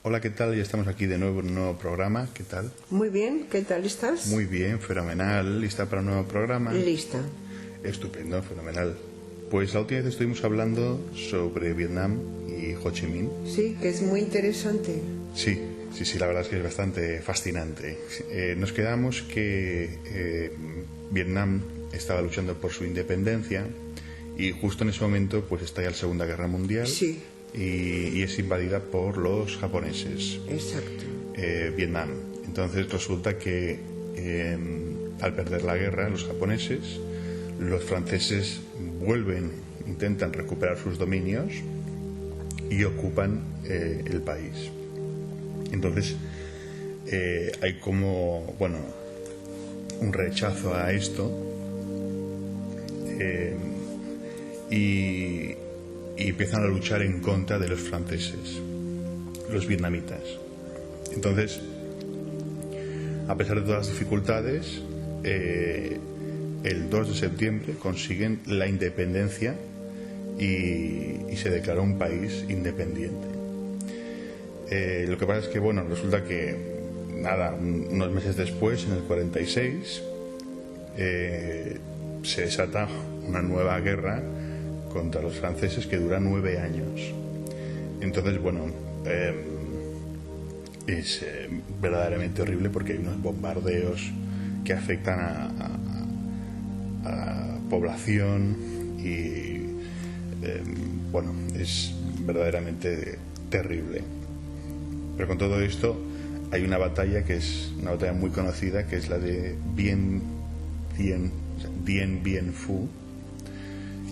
Hola, ¿qué tal? Ya estamos aquí de nuevo en un nuevo programa. ¿Qué tal? Muy bien, ¿qué tal estás? Muy bien, fenomenal. ¿Lista para un nuevo programa? Lista. Estupendo, fenomenal. Pues la última vez estuvimos hablando sobre Vietnam y Ho Chi Minh. Sí, que es muy interesante. Sí, la verdad es que es bastante fascinante. Nos quedamos que Vietnam estaba luchando por su independencia y justo en ese momento pues estalla la Segunda Guerra Mundial. Sí. Y es invadida por los japoneses. Exacto. Vietnam. Entonces resulta que al perder la guerra los japoneses, los franceses intentan recuperar sus dominios y ocupan el país. Entonces hay como un rechazo a esto y empiezan a luchar en contra de los franceses, los vietnamitas. Entonces, a pesar de todas las dificultades, el 2 de septiembre consiguen la independencia y se declara un país independiente. Lo que pasa es que, resulta que, unos meses después, en el 46, se desata una nueva guerra contra los franceses que dura 9 años. Entonces, es verdaderamente horrible porque hay unos bombardeos que afectan a población y es verdaderamente terrible. Pero con todo esto hay una batalla que es una batalla muy conocida, que es la de Dien Bien Phu,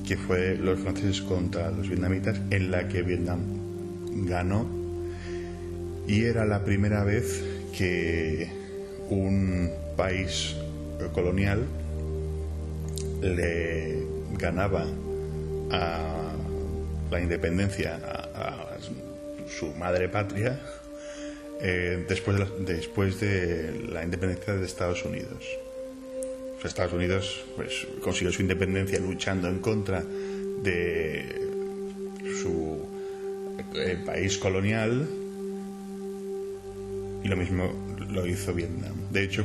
que fue los franceses contra los vietnamitas, en la que Vietnam ganó, y era la primera vez que un país colonial le ganaba a la independencia a su madre patria después de la independencia de Estados Unidos. Estados Unidos consiguió su independencia luchando en contra de su país colonial, y lo mismo lo hizo Vietnam. De hecho,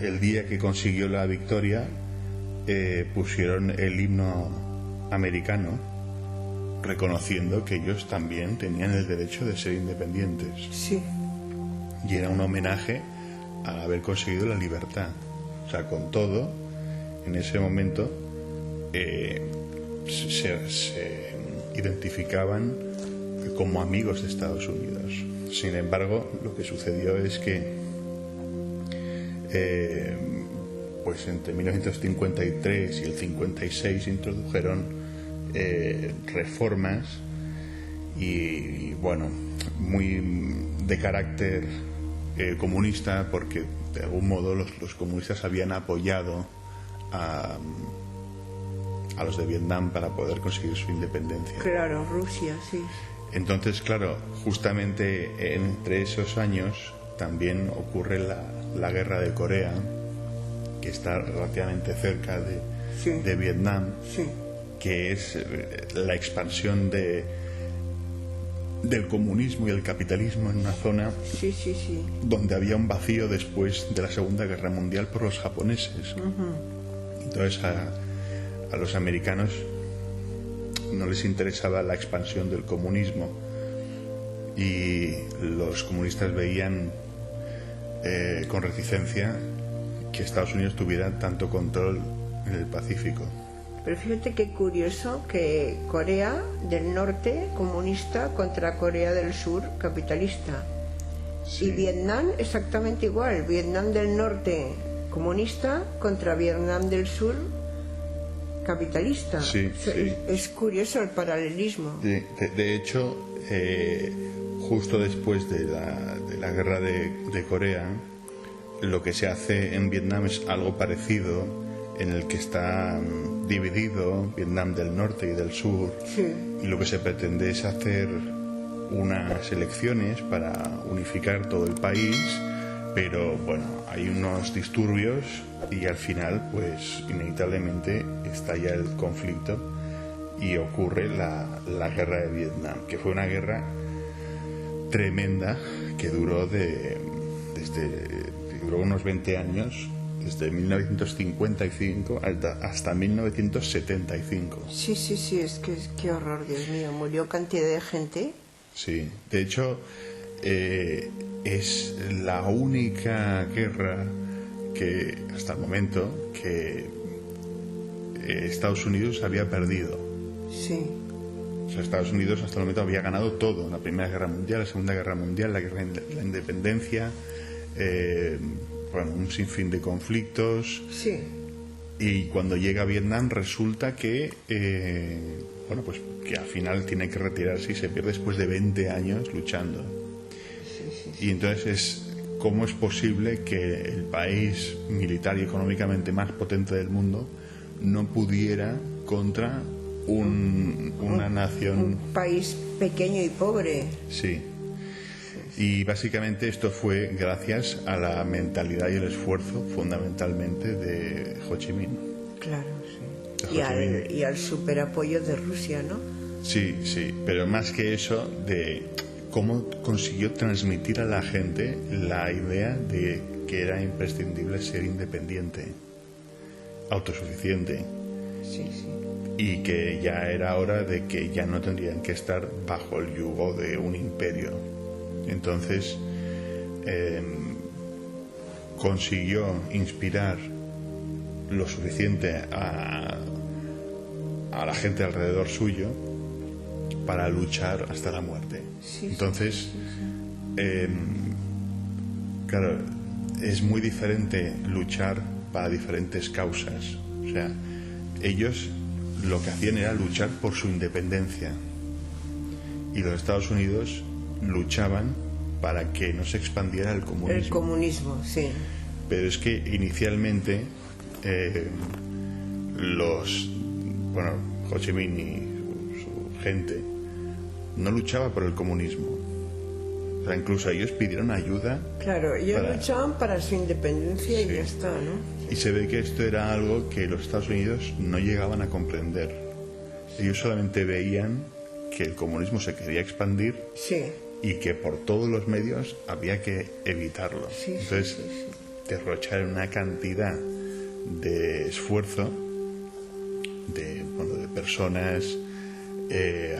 el día que consiguió la victoria, pusieron el himno americano reconociendo que ellos también tenían el derecho de ser independientes. Sí. Y era un homenaje a haber conseguido la libertad. O sea, con todo, en ese momento se identificaban como amigos de Estados Unidos. Sin embargo, lo que sucedió es que entre 1953 y el 56 introdujeron reformas y muy de carácter comunista, porque de algún modo los comunistas habían apoyado a los de Vietnam para poder conseguir su independencia. Claro, Rusia, sí. Entonces, claro, justamente entre esos años también ocurre la guerra de Corea, que está relativamente cerca de Vietnam, sí, que es la expansión del comunismo y el capitalismo en una zona donde había un vacío después de la Segunda Guerra Mundial por los japoneses. Uh-huh. Entonces a los americanos no les interesaba la expansión del comunismo, y los comunistas veían con reticencia que Estados Unidos tuviera tanto control en el Pacífico. Pero fíjate qué curioso que Corea del Norte comunista contra Corea del Sur capitalista. Sí. Y Vietnam exactamente igual. Vietnam del Norte comunista contra Vietnam del Sur capitalista. Sí, sí. Es curioso el paralelismo. De hecho, justo después de la guerra de Corea, lo que se hace en Vietnam es algo parecido, en el que está dividido Vietnam del Norte y del Sur. Sí. Y lo que se pretende es hacer unas elecciones para unificar todo el país, pero hay unos disturbios y al final inevitablemente estalla el conflicto y ocurre la guerra de Vietnam, que fue una guerra tremenda que duró duró unos 20 años, desde 1955 hasta 1975. Sí, es que qué horror, Dios mío, murió cantidad de gente. Sí, de hecho es la única guerra que hasta el momento que Estados Unidos había perdido. Sí. O sea, Estados Unidos hasta el momento había ganado todo: la Primera Guerra Mundial, la Segunda Guerra Mundial, la Guerra de la Independencia, un sinfín de conflictos. Sí. Y cuando llega a Vietnam resulta que que al final tiene que retirarse y se pierde después de 20 años luchando. Sí. Y entonces ¿cómo es posible que el país militar y económicamente más potente del mundo no pudiera contra una nación... Un país pequeño y pobre. Sí. Y básicamente esto fue gracias a la mentalidad y el esfuerzo fundamentalmente de Ho Chi Minh. Claro, sí. Y al superapoyo de Rusia, ¿no? Sí, pero más que eso, de cómo consiguió transmitir a la gente la idea de que era imprescindible ser independiente, autosuficiente. Sí. Y que ya era hora de que ya no tendrían que estar bajo el yugo de un imperio. Entonces consiguió inspirar lo suficiente a la gente alrededor suyo para luchar hasta la muerte. Entonces, claro, es muy diferente luchar para diferentes causas. O sea, ellos lo que hacían era luchar por su independencia, y los Estados Unidos luchaban para que no se expandiera el comunismo. El comunismo, sí. Pero es que inicialmente Ho Chi Minh y su gente no luchaba por el comunismo. O sea, incluso ellos pidieron ayuda. Claro, ellos luchaban para su independencia, sí. Y ya está, ¿no? Y se ve que esto era algo que los Estados Unidos no llegaban a comprender. Ellos solamente veían que el comunismo se quería expandir, sí. Y que por todos los medios había que evitarlo. Sí, entonces, derrochar una cantidad de esfuerzo de personas,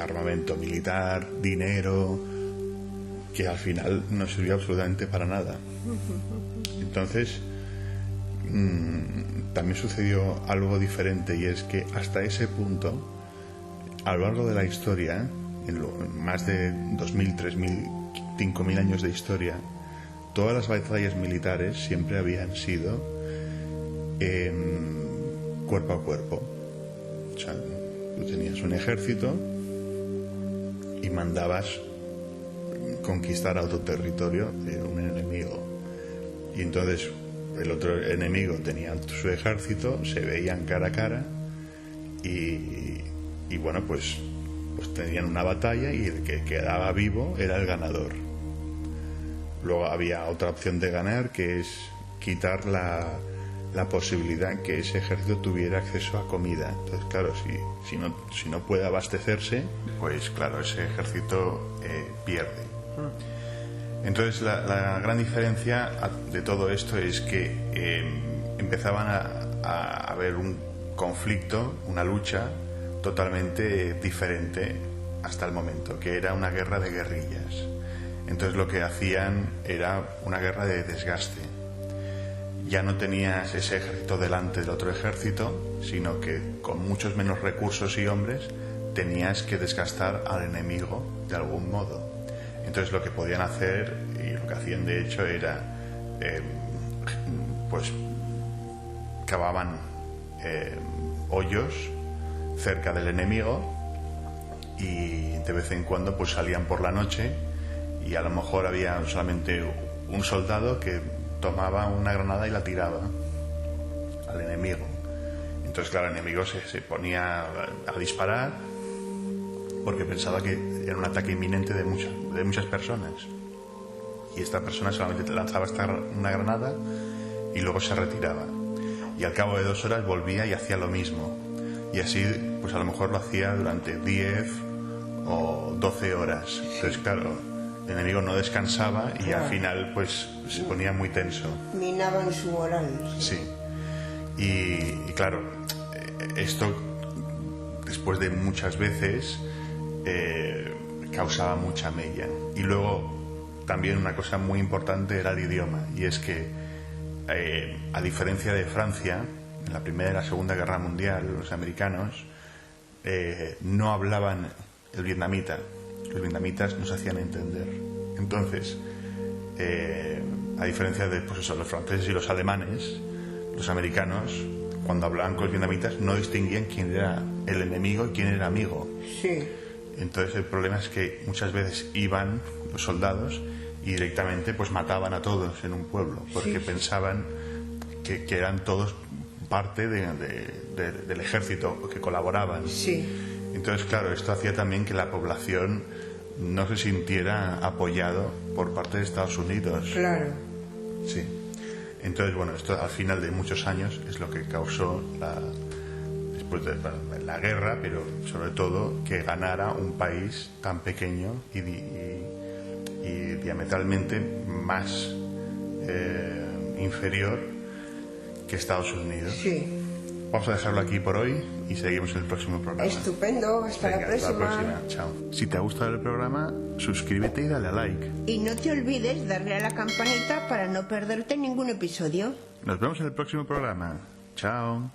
armamento militar, dinero, que al final no sirvió absolutamente para nada. Entonces también sucedió algo diferente, y es que hasta ese punto, a lo largo de la historia, en más de 2.000, 3.000, 5.000 años de historia, todas las batallas militares siempre habían sido cuerpo a cuerpo. O sea, tú tenías un ejército y mandabas conquistar a otro territorio de un enemigo, y entonces el otro enemigo tenía su ejército, se veían cara a cara y pues tenían una batalla, y el que quedaba vivo era el ganador. Luego había otra opción de ganar, que es quitar la posibilidad que ese ejército tuviera acceso a comida. Entonces, claro, si no puede abastecerse, pues claro, ese ejército pierde. Entonces la gran diferencia de todo esto es que empezaban a haber un conflicto, una lucha totalmente diferente hasta el momento, que era una guerra de guerrillas. Entonces lo que hacían era una guerra de desgaste. Ya no tenías ese ejército delante del otro ejército, sino que con muchos menos recursos y hombres tenías que desgastar al enemigo de algún modo. Entonces lo que podían hacer, y lo que hacían de hecho, era cavaban hoyos cerca del enemigo, y de vez en cuando pues salían por la noche, y a lo mejor había solamente un soldado que tomaba una granada y la tiraba al enemigo. Entonces claro, el enemigo se ponía a disparar porque pensaba que era un ataque inminente de muchas personas, y esta persona solamente lanzaba una granada y luego se retiraba, y al cabo de 2 horas volvía y hacía lo mismo, y así pues a lo mejor lo hacía durante 10 o 12 horas. Entonces claro, el enemigo no descansaba y al final pues se ponía muy tenso. Minaban su moral. Sí. Y claro, esto después de muchas veces causaba mucha mella. Y luego también una cosa muy importante era el idioma, y es que a diferencia de Francia, en la Primera y la Segunda Guerra Mundial, los americanos no hablaban el vietnamita. Los vietnamitas no se hacían entender. Entonces, a diferencia de pues eso, los franceses y los alemanes, los americanos, cuando hablaban con los vietnamitas, no distinguían quién era el enemigo y quién era amigo. Sí. Entonces el problema es que muchas veces iban los soldados y directamente pues mataban a todos en un pueblo, porque pensaban que eran todos parte del ejército, que colaboraban. Sí. Entonces, claro, esto hacía también que la población no se sintiera apoyado por parte de Estados Unidos. Claro. Sí. Entonces, bueno, esto al final de muchos años es lo que causó después de la guerra, pero sobre todo que ganara un país tan pequeño y diametralmente más inferior que Estados Unidos. Sí. Vamos a dejarlo aquí por hoy y seguimos en el próximo programa. Estupendo, hasta la próxima. Hasta la próxima, chao. Si te ha gustado el programa, suscríbete y dale a like. Y no te olvides darle a la campanita para no perderte ningún episodio. Nos vemos en el próximo programa. Chao.